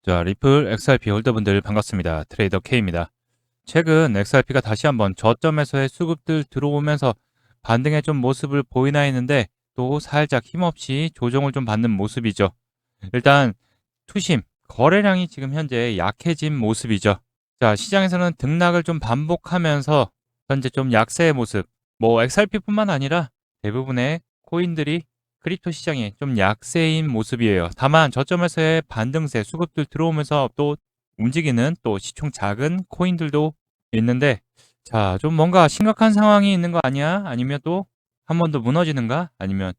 자, 리플 XRP 홀더분들 반갑습니다. 트레이더 K입니다. 최근 XRP가 다시 한번 저점에서의 수급들 들어오면서 반등의 좀 모습을 보이나 했는데 또 살짝 힘없이 조정을 좀 받는 모습이죠. 일단 투심, 거래량이 지금 현재 약해진 모습이죠. 자, 시장에서는 등락을 좀 반복하면서 현재 좀 약세의 모습, 뭐 XRP뿐만 아니라 대부분의 코인들이 크립토 시장이 좀 약세인 모습이에요. 다만 저점에서의 반등세, 수급들 들어오면서 또 움직이는 또 시총 작은 코인들도 있는데, 자, 좀 뭔가 심각한 상황이 있는 거 아니야? 아니면 또 한 번 더 무너지는가? 아니면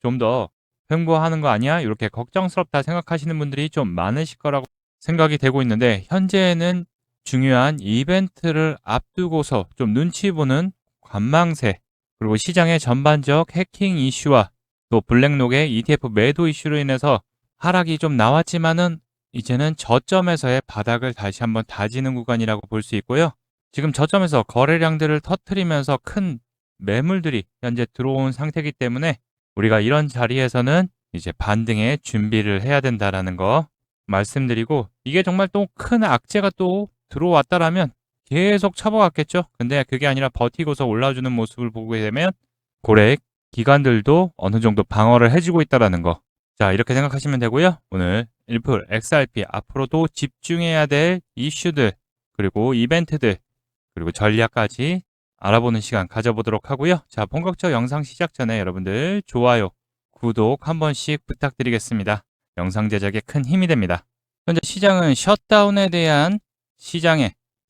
좀 더 횡보하는 거 아니야? 이렇게 걱정스럽다 생각하시는 분들이 좀 많으실 거라고 생각이 되고 있는데, 현재는 중요한 이벤트를 앞두고서 좀 눈치 보는 관망세, 그리고 시장의 전반적 해킹 이슈와 또 블랙록의 ETF 매도 이슈로 인해서 하락이 좀 나왔지만은 이제는 저점에서의 바닥을 다시 한번 다지는 구간이라고 볼 수 있고요. 지금 저점에서 거래량들을 터트리면서 큰 매물들이 현재 들어온 상태이기 때문에 우리가 이런 자리에서는 이제 반등의 준비를 해야 된다라는 거 말씀드리고, 이게 정말 또 큰 악재가 또 들어왔다라면 계속 쳐박았겠죠. 근데 그게 아니라 버티고서 올라주는 모습을 보게 되면 고래 기관들도 어느 정도 방어를 해주고 있다라는 거. 자, 이렇게 생각하시면 되고요. 오늘 일풀 XRP 앞으로도 집중해야 될 이슈들, 그리고 이벤트들, 그리고 전략까지 알아보는 시간 가져보도록 하고요. 자, 본격적 영상 시작 전에 여러분들 좋아요, 구독 한 번씩 부탁드리겠습니다. 영상 제작에 큰 힘이 됩니다. 현재 시장은 셧다운에 대한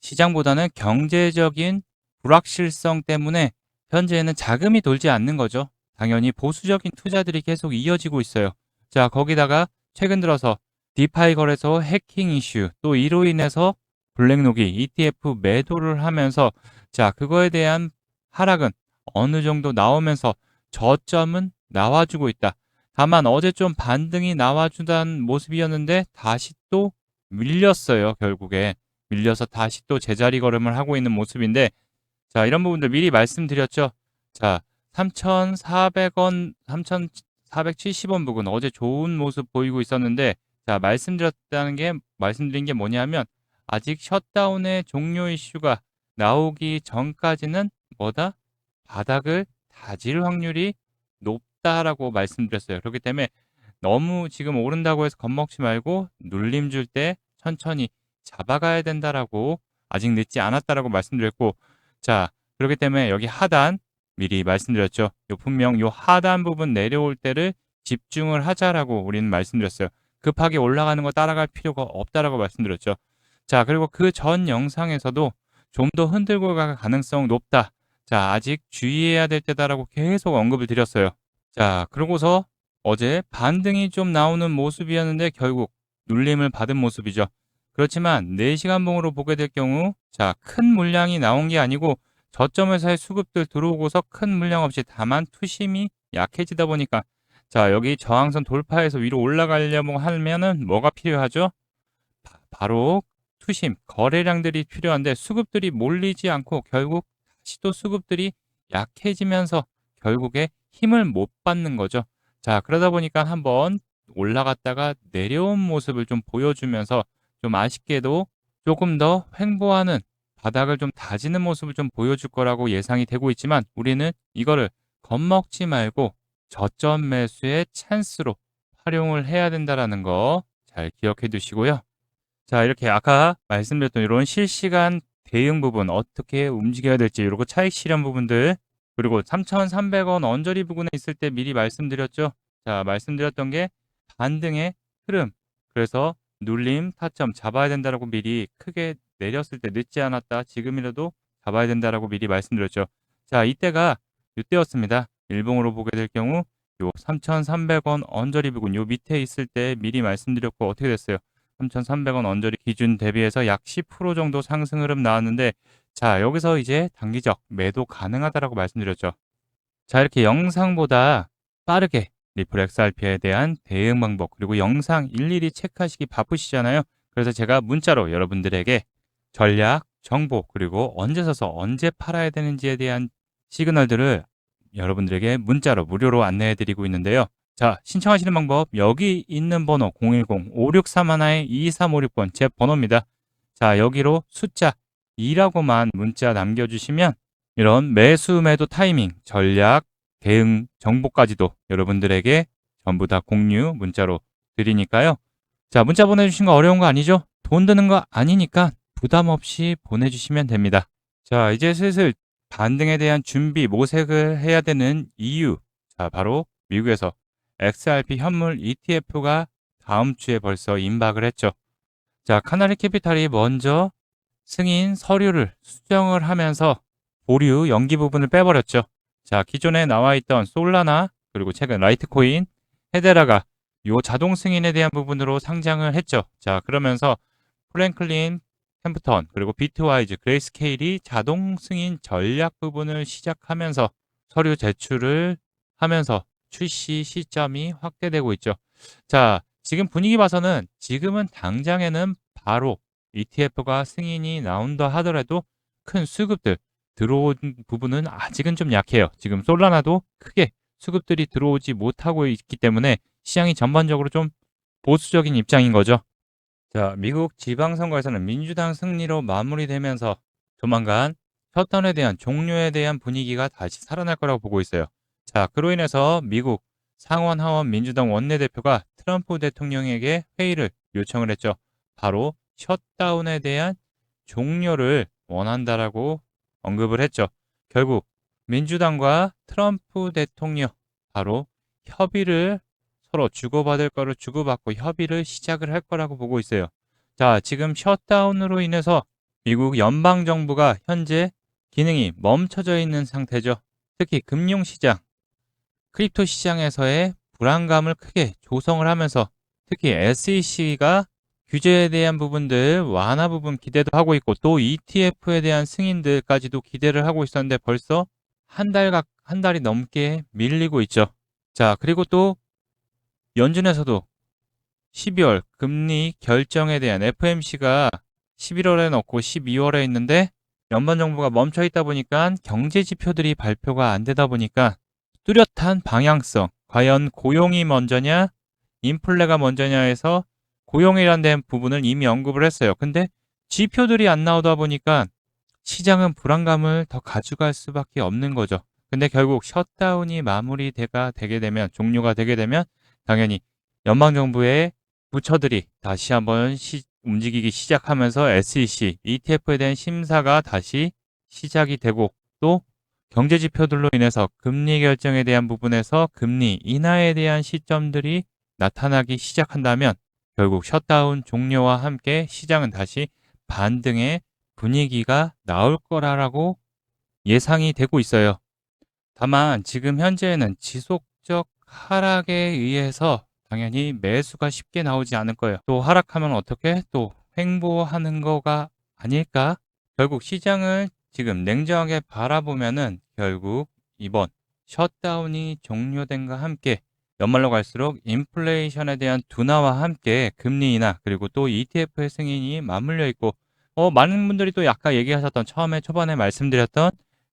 시장보다는 경제적인 불확실성 때문에 현재는 자금이 돌지 않는 거죠. 당연히 보수적인 투자들이 계속 이어지고 있어요. 자, 거기다가 최근 들어서 디파이 거래소 해킹 이슈, 또 이로 인해서 블랙록이 ETF 매도를 하면서, 자, 그거에 대한 하락은 어느 정도 나오면서 저점은 나와주고 있다. 다만 어제 좀 반등이 나와주던 모습이었는데 다시 또 밀렸어요. 결국에 밀려서 다시 또 제자리 걸음을 하고 있는 모습인데, 자, 이런 부분들 미리 말씀드렸죠. 자, 3,400원, 3,470원 부근 어제 좋은 모습 보이고 있었는데, 자, 말씀드린 게 뭐냐면 아직 셧다운의 종료 이슈가 나오기 전까지는 뭐다? 바닥을 다질 확률이 높다라고 말씀드렸어요. 그렇기 때문에 너무 지금 오른다고 해서 겁먹지 말고 눌림 줄 때 천천히 잡아가야 된다라고, 아직 늦지 않았다라고 말씀드렸고, 자, 그렇기 때문에 여기 하단 미리 말씀드렸죠. 분명 요 하단 부분 내려올 때를 집중을 하자라고 우리는 말씀드렸어요. 급하게 올라가는 거 따라갈 필요가 없다라고 말씀드렸죠. 자, 그리고 그 전 영상에서도 좀 더 흔들고 갈 가능성 높다. 자, 아직 주의해야 될 때다라고 계속 언급을 드렸어요. 자, 그러고서 어제 반등이 좀 나오는 모습이었는데 결국 눌림을 받은 모습이죠. 그렇지만 4시간 봉으로 보게 될 경우, 자, 큰 물량이 나온 게 아니고 저점에서의 수급들 들어오고서 큰 물량 없이 다만 투심이 약해지다 보니까, 자, 여기 저항선 돌파해서 위로 올라가려고 하면은 뭐가 필요하죠? 바로 투심, 거래량들이 필요한데 수급들이 몰리지 않고 결국 다시 또 수급들이 약해지면서 결국에 힘을 못 받는 거죠. 자, 그러다 보니까 한번 올라갔다가 내려온 모습을 좀 보여주면서 좀 아쉽게도 조금 더 횡보하는, 바닥을 좀 다지는 모습을 좀 보여줄 거라고 예상이 되고 있지만, 우리는 이거를 겁먹지 말고 저점 매수의 찬스로 활용을 해야 된다라는 거 잘 기억해 두시고요. 자, 이렇게 아까 말씀드렸던 이런 실시간 대응 부분 어떻게 움직여야 될지, 이러고 차익 실현 부분들, 그리고 3,300원 언저리 부근에 있을 때 미리 말씀드렸죠. 자, 말씀드렸던 게 반등의 흐름, 그래서 눌림 타점 잡아야 된다라고 미리 크게 내렸을 때 늦지 않았다, 지금이라도 잡아야 된다라고 미리 말씀드렸죠. 자, 이때였습니다. 일봉으로 보게 될 경우 요 3,300원 언저리 부근 요 밑에 있을 때 미리 말씀드렸고 어떻게 됐어요? 3,300원 언저리 기준 대비해서 약 10% 정도 상승 흐름 나왔는데, 자, 여기서 이제 단기적 매도 가능하다라고 말씀드렸죠. 자, 이렇게 영상보다 빠르게 리플 XRP에 대한 대응 방법, 그리고 영상 일일이 체크하시기 바쁘시잖아요. 그래서 제가 문자로 여러분들에게 전략, 정보, 그리고 언제 사서 언제 팔아야 되는지에 대한 시그널들을 여러분들에게 문자로 무료로 안내해 드리고 있는데요. 자, 신청하시는 방법 여기 있는 번호 010-5631-2356번 제 번호입니다. 자, 여기로 숫자 2라고만 문자 남겨주시면 이런 매수 매도 타이밍, 전략, 대응 정보까지도 여러분들에게 전부 다 공유 문자로 드리니까요. 자, 문자 보내주신 거 어려운 거 아니죠? 돈 드는 거 아니니까 부담 없이 보내주시면 됩니다. 자, 이제 슬슬 반등에 대한 준비, 모색을 해야 되는 이유. 자, 바로 미국에서 XRP 현물 ETF가 다음 주에 벌써 임박을 했죠. 자, 카나리 캐피탈이 먼저 승인 서류를 수정을 하면서 보류 연기 부분을 빼버렸죠. 자, 기존에 나와 있던 솔라나 그리고 최근 라이트코인, 헤데라가 요 자동 승인에 대한 부분으로 상장을 했죠. 자, 그러면서 프랭클린 템프턴 그리고 비트와이즈, 그레이스케일이 자동 승인 전략 부분을 시작하면서 서류 제출을 하면서 출시 시점이 확대되고 있죠. 자, 지금 분위기 봐서는 지금은 당장에는 바로 ETF가 승인이 나온다 하더라도 큰 수급들 들어온 부분은 아직은 좀 약해요. 지금 솔라나도 크게 수급들이 들어오지 못하고 있기 때문에 시장이 전반적으로 좀 보수적인 입장인 거죠. 자, 미국 지방선거에서는 민주당 승리로 마무리되면서 조만간 셧다운에 대한 종료에 대한 분위기가 다시 살아날 거라고 보고 있어요. 자, 그로 인해서 미국 상원 하원 민주당 원내대표가 트럼프 대통령에게 회의를 요청을 했죠. 바로 셧다운에 대한 종료를 원한다라고 언급을 했죠. 결국 민주당과 트럼프 대통령 바로 협의를 서로 주고받을 거를 주고받고 협의를 시작을 할 거라고 보고 있어요. 자, 지금 셧다운으로 인해서 미국 연방정부가 현재 기능이 멈춰져 있는 상태죠. 특히 금융시장, 크립토 시장에서의 불안감을 크게 조성을 하면서 특히 SEC가 규제에 대한 부분들 완화 부분 기대도 하고 있고 또 ETF에 대한 승인들까지도 기대를 하고 있었는데 벌써 한 달이 넘게 밀리고 있죠. 자, 그리고 또 연준에서도 12월 금리 결정에 대한 FMC가 11월에 넣고 12월에 있는데 연방정부가 멈춰 있다 보니까 경제 지표들이 발표가 안 되다 보니까 뚜렷한 방향성, 과연 고용이 먼저냐, 인플레가 먼저냐 해서 고용이라는 부분을 이미 언급을 했어요. 근데 지표들이 안 나오다 보니까 시장은 불안감을 더 가져갈 수밖에 없는 거죠. 근데 결국 셧다운이 마무리가 되게 되면, 종료가 되게 되면 당연히 연방정부의 부처들이 다시 한번 움직이기 시작하면서 SEC, ETF에 대한 심사가 다시 시작이 되고 또 경제 지표들로 인해서 금리 결정에 대한 부분에서 금리 인하에 대한 시점들이 나타나기 시작한다면 결국 셧다운 종료와 함께 시장은 다시 반등의 분위기가 나올 거라고 예상이 되고 있어요. 다만 지금 현재는 지속적 하락에 의해서 당연히 매수가 쉽게 나오지 않을 거예요. 또 하락하면 어떻게 또 횡보하는 거가 아닐까? 결국 시장을 지금 냉정하게 바라보면은 결국 이번 셧다운이 종료된과 함께 연말로 갈수록 인플레이션에 대한 둔화와 함께 금리 인하 그리고 또 ETF의 승인이 맞물려 있고 많은 분들이 또 아까 얘기하셨던 처음에 초반에 말씀드렸던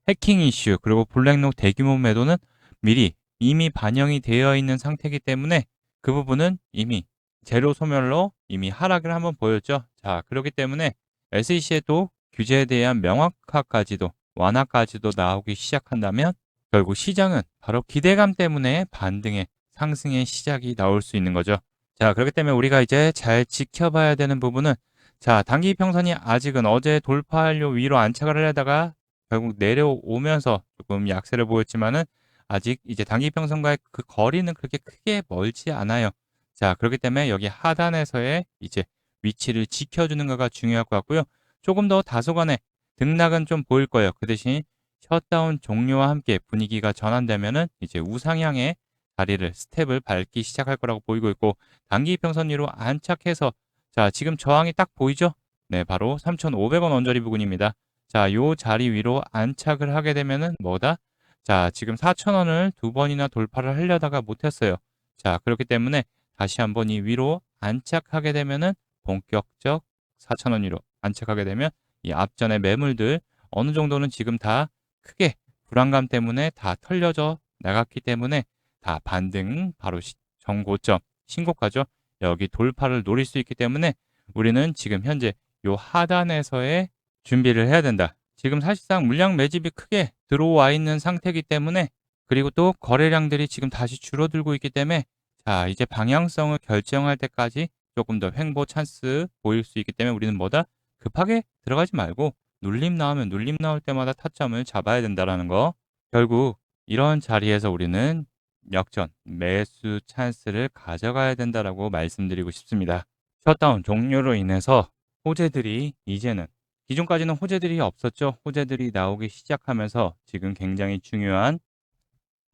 해킹 이슈 그리고 블랙록 대규모 매도는 미리 이미 반영이 되어 있는 상태이기 때문에 그 부분은 이미 재료 소멸로 이미 하락을 한번 보였죠. 자, 그렇기 때문에 SEC의 또 규제에 대한 명확화까지도 완화까지도 나오기 시작한다면 결국 시장은 바로 기대감 때문에 반등의 상승의 시작이 나올 수 있는 거죠. 자, 그렇기 때문에 우리가 이제 잘 지켜봐야 되는 부분은 자, 단기 평선이 아직은 어제 돌파하려 위로 안착을 하려다가 결국 내려오면서 조금 약세를 보였지만은 아직 이제 단기 평선과의 그 거리는 그렇게 크게 멀지 않아요. 자, 그렇기 때문에 여기 하단에서의 이제 위치를 지켜주는 거가 중요할 것 같고요. 조금 더 다소간의 등락은 좀 보일 거예요. 그 대신 셧다운 종료와 함께 분위기가 전환되면은 이제 우상향의 다리를 스텝을 밟기 시작할 거라고 보이고 있고 단기 평선 위로 안착해서 자, 지금 저항이 딱 보이죠? 네, 바로 3,500원 언저리 부근입니다. 자, 요 자리 위로 안착을 하게 되면은 뭐다? 자, 지금 4,000원을 두 번이나 돌파를 하려다가 못했어요. 자, 그렇기 때문에 다시 한번 이 위로 안착하게 되면은 본격적 4,000원 위로 안착하게 되면 이 앞전의 매물들 어느 정도는 지금 다 크게 불안감 때문에 다 털려져 나갔기 때문에 다 반등 바로 정고점 신고가죠. 여기 돌파를 노릴 수 있기 때문에 우리는 지금 현재 요 하단에서의 준비를 해야 된다. 지금 사실상 물량 매집이 크게 들어와 있는 상태이기 때문에 그리고 또 거래량들이 지금 다시 줄어들고 있기 때문에 자, 이제 방향성을 결정할 때까지 조금 더 횡보 찬스 보일 수 있기 때문에 우리는 뭐다? 급하게 들어가지 말고 눌림 나오면 눌림 나올 때마다 타점을 잡아야 된다라는 거. 결국 이런 자리에서 우리는 역전, 매수 찬스를 가져가야 된다라고 말씀드리고 싶습니다. 셧다운 종료로 인해서 호재들이 이제는 기존까지는 호재들이 없었죠. 호재들이 나오기 시작하면서 지금 굉장히 중요한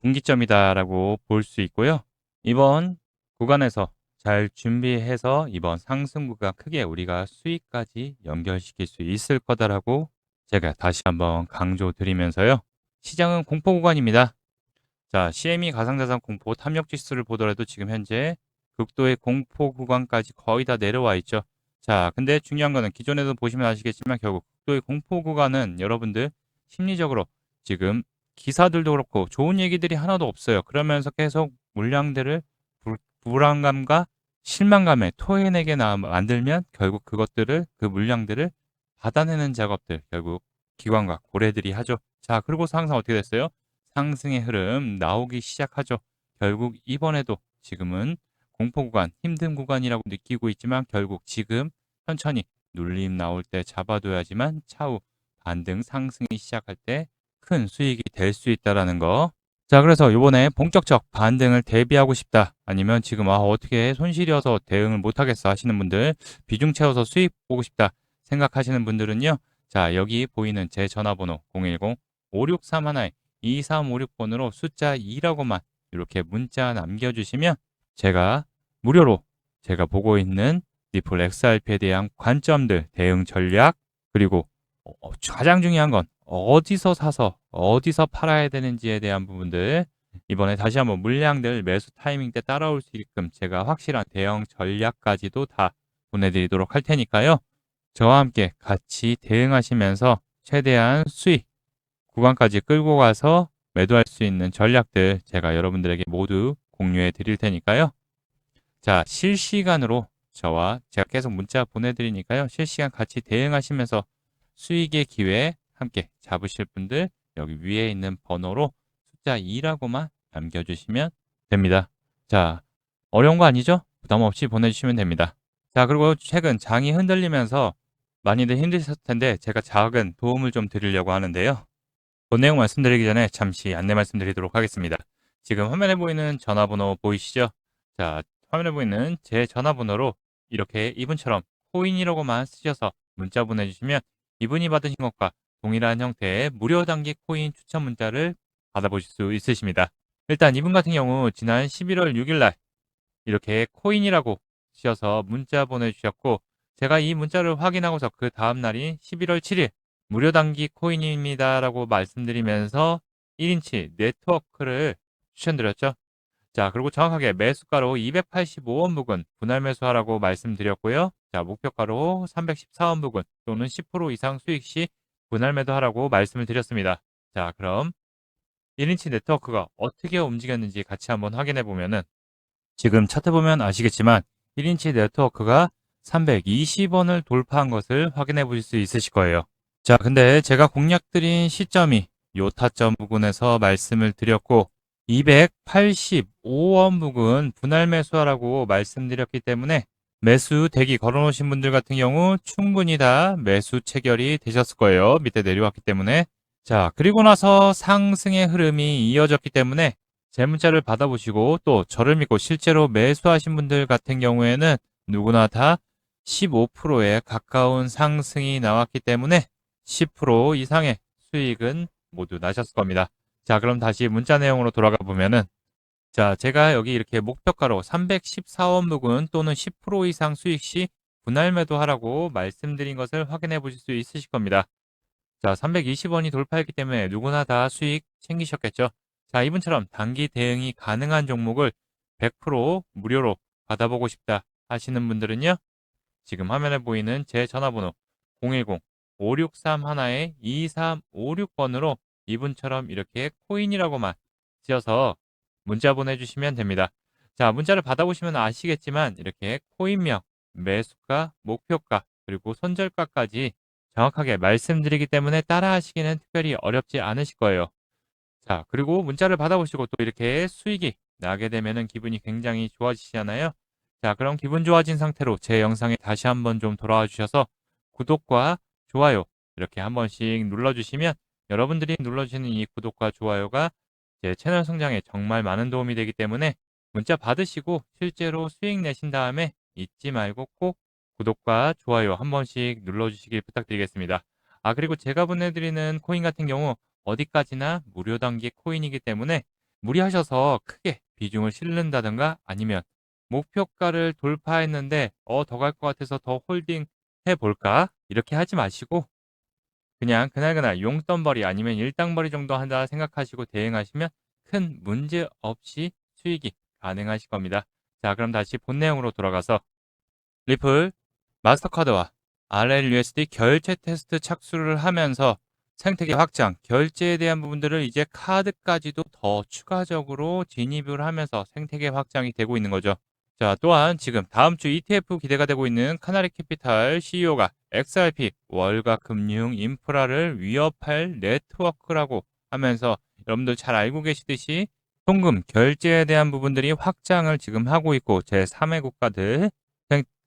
분기점이다라고 볼 수 있고요. 이번 구간에서 잘 준비해서 이번 상승구가 크게 우리가 수익까지 연결시킬 수 있을 거다라고 제가 다시 한번 강조드리면서요. 시장은 공포 구간입니다. 자, CME 가상자산 공포 탐욕 지수를 보더라도 지금 현재 극도의 공포 구간까지 거의 다 내려와 있죠. 자, 근데 중요한 거는 기존에도 보시면 아시겠지만 결국 극도의 공포 구간은 여러분들 심리적으로 지금 기사들도 그렇고 좋은 얘기들이 하나도 없어요. 그러면서 계속 물량들을 불안감과 실망감에 토해내게 만들면 결국 그것들을 그 물량들을 받아내는 작업들 결국 기관과 고래들이 하죠. 자, 그리고서 항상 어떻게 됐어요? 상승의 흐름 나오기 시작하죠. 결국 이번에도 지금은 공포 구간, 힘든 구간이라고 느끼고 있지만 결국 지금 천천히 눌림 나올 때 잡아둬야지만 차후 반등 상승이 시작할 때 큰 수익이 될 수 있다라는 거. 자, 그래서 요번에 본격적 반등을 대비하고 싶다. 아니면 지금 어떻게 손실이어서 대응을 못 하겠어 하시는 분들, 비중 채워서 수익 보고 싶다 생각하시는 분들은요. 자, 여기 보이는 제 전화번호 010-5631 2356번으로 숫자 2라고만 이렇게 문자 남겨주시면 제가 무료로 제가 보고 있는 리플 XRP에 대한 관점들, 대응 전략, 그리고 가장 중요한 건 어디서 사서 어디서 팔아야 되는지에 대한 부분들 이번에 다시 한번 물량들 매수 타이밍 때 따라올 수 있게끔 제가 확실한 대응 전략까지도 다 보내드리도록 할 테니까요. 저와 함께 같이 대응하시면서 최대한 수익 구간까지 끌고 가서 매도할 수 있는 전략들 제가 여러분들에게 모두 공유해 드릴 테니까요. 자, 실시간으로 저와 제가 계속 문자 보내드리니까요. 실시간 같이 대응하시면서 수익의 기회 함께 잡으실 분들 여기 위에 있는 번호로 숫자 2라고만 남겨주시면 됩니다. 자, 어려운 거 아니죠? 부담 없이 보내주시면 됩니다. 자, 그리고 최근 장이 흔들리면서 많이들 힘드셨을 텐데 제가 작은 도움을 좀 드리려고 하는데요. 본 내용 말씀드리기 전에 잠시 안내 말씀드리도록 하겠습니다. 지금 화면에 보이는 전화번호 보이시죠? 자, 화면에 보이는 제 전화번호로 이렇게 이분처럼 코인이라고만 쓰셔서 문자 보내주시면 이분이 받으신 것과 동일한 형태의 무료 단기 코인 추천 문자를 받아보실 수 있으십니다. 일단 이분 같은 경우 지난 11월 6일 날 이렇게 코인이라고 쓰셔서 문자 보내주셨고 제가 이 문자를 확인하고서 그 다음 날인 11월 7일 무료 단기 코인입니다라고 말씀드리면서 1인치 네트워크를 추천드렸죠. 자, 그리고 정확하게 매수가로 285원 부근 분할 매수하라고 말씀드렸고요. 자, 목표가로 314원 부근 또는 10% 이상 수익 시 분할 매도하라고 말씀을 드렸습니다. 자, 그럼 1인치 네트워크가 어떻게 움직였는지 같이 한번 확인해 보면은 지금 차트 보면 아시겠지만 1인치 네트워크가 320원을 돌파한 것을 확인해 보실 수 있으실 거예요. 자, 근데 제가 공략드린 시점이 요 타점 부근에서 말씀을 드렸고 285원 부근 분할 매수하라고 말씀드렸기 때문에 매수 대기 걸어놓으신 분들 같은 경우 충분히 다 매수 체결이 되셨을 거예요. 밑에 내려왔기 때문에. 자, 그리고 나서 상승의 흐름이 이어졌기 때문에 제 문자를 받아보시고 또 저를 믿고 실제로 매수하신 분들 같은 경우에는 누구나 다 15%에 가까운 상승이 나왔기 때문에 10% 이상의 수익은 모두 나셨을 겁니다. 자, 그럼 다시 문자 내용으로 돌아가 보면은 자, 제가 여기 이렇게 목표가로 314원 부근 또는 10% 이상 수익 시 분할 매도하라고 말씀드린 것을 확인해 보실 수 있으실 겁니다. 자, 320원이 돌파했기 때문에 누구나 다 수익 챙기셨겠죠. 자, 이분처럼 단기 대응이 가능한 종목을 100% 무료로 받아보고 싶다 하시는 분들은요. 지금 화면에 보이는 제 전화번호 010-5631-2356번으로 이분처럼 이렇게 코인이라고만 쓰셔서 문자 보내주시면 됩니다. 자, 문자를 받아보시면 아시겠지만 이렇게 코인명, 매수가, 목표가, 그리고 손절가까지 정확하게 말씀드리기 때문에 따라하시기는 특별히 어렵지 않으실 거예요. 자, 그리고 문자를 받아보시고 또 이렇게 수익이 나게 되면은 기분이 굉장히 좋아지시잖아요. 자, 그럼 기분 좋아진 상태로 제 영상에 다시 한번 좀 돌아와 주셔서 구독과 좋아요 이렇게 한 번씩 눌러주시면 여러분들이 눌러주시는 이 구독과 좋아요가 제 채널 성장에 정말 많은 도움이 되기 때문에 문자 받으시고 실제로 수익 내신 다음에 잊지 말고 꼭 구독과 좋아요 한 번씩 눌러주시길 부탁드리겠습니다. 아, 그리고 제가 보내드리는 코인 같은 경우 어디까지나 무료 단기 코인이기 때문에 무리하셔서 크게 비중을 실른다든가 아니면 목표가를 돌파했는데 더 갈 것 같아서 더 홀딩 해볼까? 이렇게 하지 마시고 그냥 그날그날 용돈벌이 아니면 일당벌이 정도 한다 생각하시고 대응하시면 큰 문제 없이 수익이 가능하실 겁니다. 자, 그럼 다시 본 내용으로 돌아가서 리플 마스터카드와 RLUSD 결제 테스트 착수를 하면서 생태계 확장, 결제에 대한 부분들을 이제 카드까지도 더 추가적으로 진입을 하면서 생태계 확장이 되고 있는 거죠. 자, 또한 지금 다음 주 ETF 기대가 되고 있는 카나리 캐피탈 CEO가 XRP 월가 금융 인프라를 위협할 네트워크라고 하면서 여러분들 잘 알고 계시듯이 송금 결제에 대한 부분들이 확장을 지금 하고 있고 제3의 국가들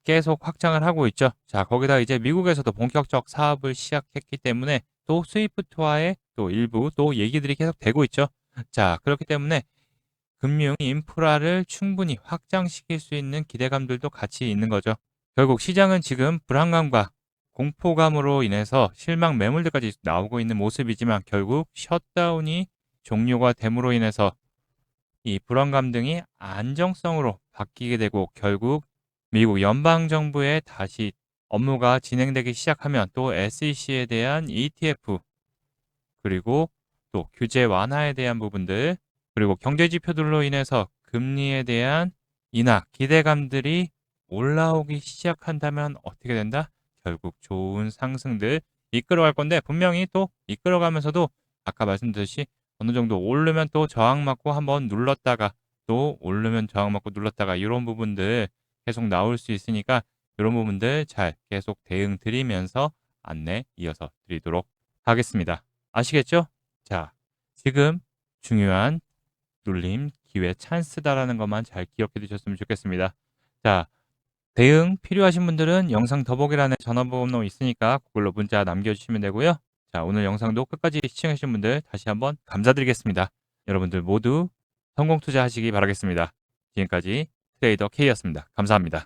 계속 확장을 하고 있죠. 자, 거기다 이제 미국에서도 본격적 사업을 시작했기 때문에 또 스위프트와의 또 일부 또 얘기들이 계속 되고 있죠. 자, 그렇기 때문에 금융 인프라를 충분히 확장시킬 수 있는 기대감들도 같이 있는 거죠. 결국 시장은 지금 불안감과 공포감으로 인해서 실망 매물들까지 나오고 있는 모습이지만 결국 셧다운이 종료가 됨으로 인해서 이 불안감 등이 안정성으로 바뀌게 되고 결국 미국 연방정부의 다시 업무가 진행되기 시작하면 또 SEC에 대한 ETF 그리고 또 규제 완화에 대한 부분들 그리고 경제 지표들로 인해서 금리에 대한 인하 기대감들이 올라오기 시작한다면 어떻게 된다? 결국 좋은 상승들 이끌어갈 건데 분명히 또 이끌어가면서도 아까 말씀드렸듯이 어느 정도 오르면 또 저항 맞고 한번 눌렀다가 또 오르면 저항 맞고 눌렀다가 이런 부분들 계속 나올 수 있으니까 이런 부분들 잘 계속 대응 드리면서 안내 이어서 드리도록 하겠습니다. 아시겠죠? 자, 지금 중요한 눌림, 기회, 찬스다라는 것만 잘 기억해 두셨으면 좋겠습니다. 자, 대응 필요하신 분들은 영상 더보기란에 전화번호 있으니까 그걸로 문자 남겨주시면 되고요. 자, 오늘 영상도 끝까지 시청해 주신 분들 다시 한번 감사드리겠습니다. 여러분들 모두 성공 투자하시기 바라겠습니다. 지금까지 트레이더 K였습니다. 감사합니다.